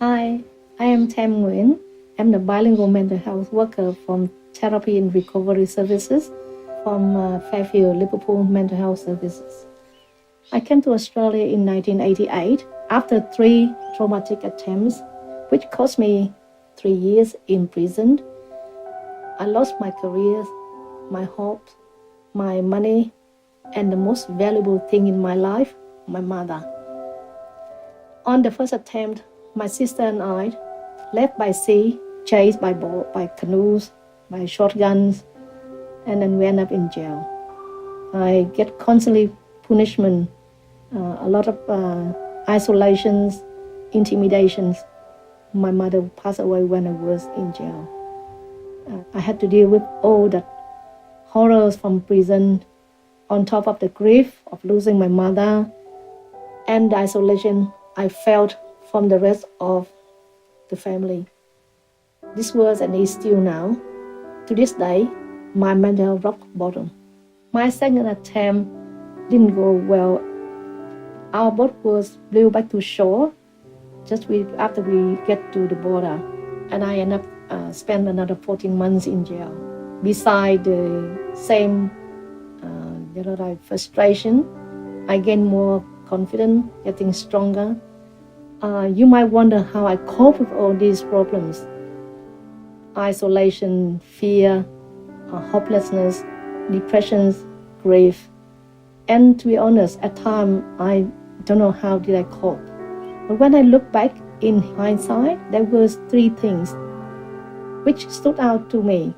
Hi, I am Tam Nguyen. I'm the bilingual mental health worker from Therapy and Recovery Services from Fairfield, Liverpool Mental Health Services. I came to Australia in 1988 after 3 traumatic attempts, which cost me 3 years in prison. I lost my career, my hopes, my money, and the most valuable thing in my life, my mother. On the first attempt, my sister and I left by sea, chased by boat, by canoes, by shotguns, and then we end up in jail. I get constantly punishment, a lot of isolations, intimidations. My mother passed away when I was in jail. I had to deal with all the horrors from prison, on top of the grief of losing my mother and the isolation I felt from the rest of the family. This was and is still now, to this day, my mental rock bottom. My second attempt didn't go well. Our boat was blew back to shore just after we get to the border, and I ended up spend another 14 months in jail. Beside the same frustration, I gained more confidence, getting stronger. You might wonder how I cope with all these problems. Isolation, fear, hopelessness, depression, grief. And to be honest, at times, I don't know how did I cope. But when I look back in hindsight, there was 3 things which stood out to me: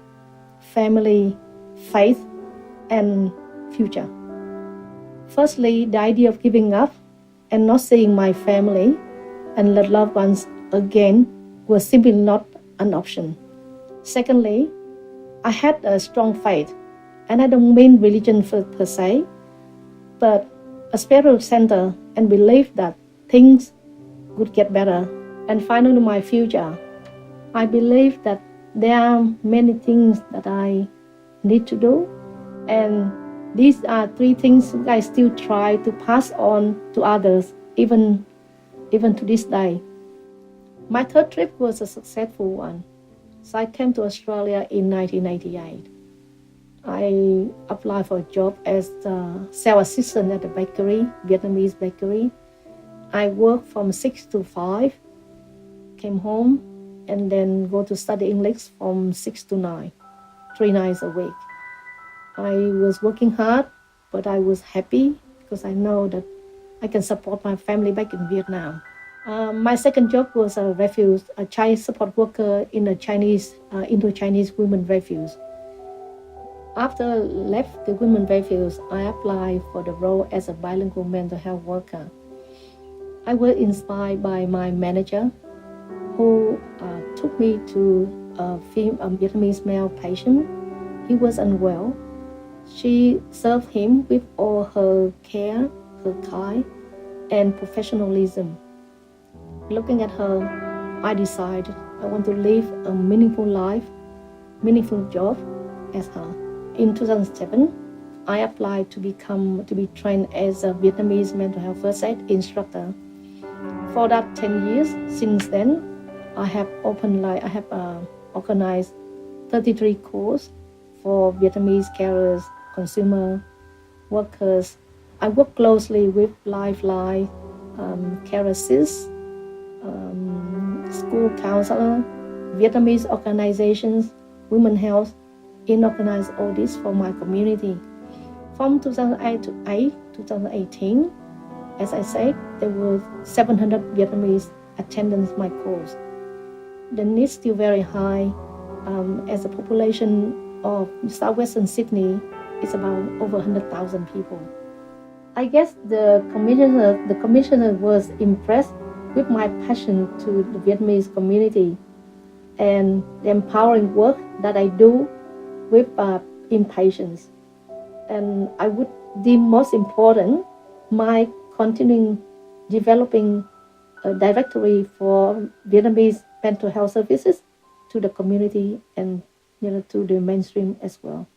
family, faith, and future. Firstly, the idea of giving up and not seeing my family and loved ones again was simply not an option. Secondly, I had a strong faith, and I don't mean religion per se, but a spiritual center and belief that things would get better. And finally, my future. I believe that there are many things that I need to do, and these are 3 things I still try to pass on to others, even to this day. My third trip was a successful one. So I came to Australia in 1988. I applied for a job as a sales assistant at a bakery, Vietnamese bakery. I worked from 6 to 5, came home, and then go to study English from 6 to 9, 3 nights a week. I was working hard, but I was happy because I know that I can support my family back in Vietnam. My second job was a Refuge, a child support worker in a Indo-Chinese women Refuge. After I left the women Refuge, I applied for the role as a bilingual mental health worker. I was inspired by my manager, who took me to a Vietnamese male patient. He was unwell. She served him with all her care, her kind, and professionalism. Looking at her, I decided I want to live a meaningful life, meaningful job as her. In 2007, I applied to be trained as a Vietnamese mental health first aid instructor. For that 10 years, since then, I have organized 33 courses for Vietnamese carers, consumer workers. I work closely with Lifeline, care assist, school counselor, Vietnamese organizations, women health, in organize all this for my community. From 2008 to 2018, as I said, there were 700 Vietnamese attending my course. The need is still very high, as the population of southwestern Sydney is about over 100,000 people. I guess the commissioner was impressed with my passion to the Vietnamese community and the empowering work that I do with inpatients. And I would deem most important my continuing developing a directory for Vietnamese mental health services to the community and to the mainstream as well.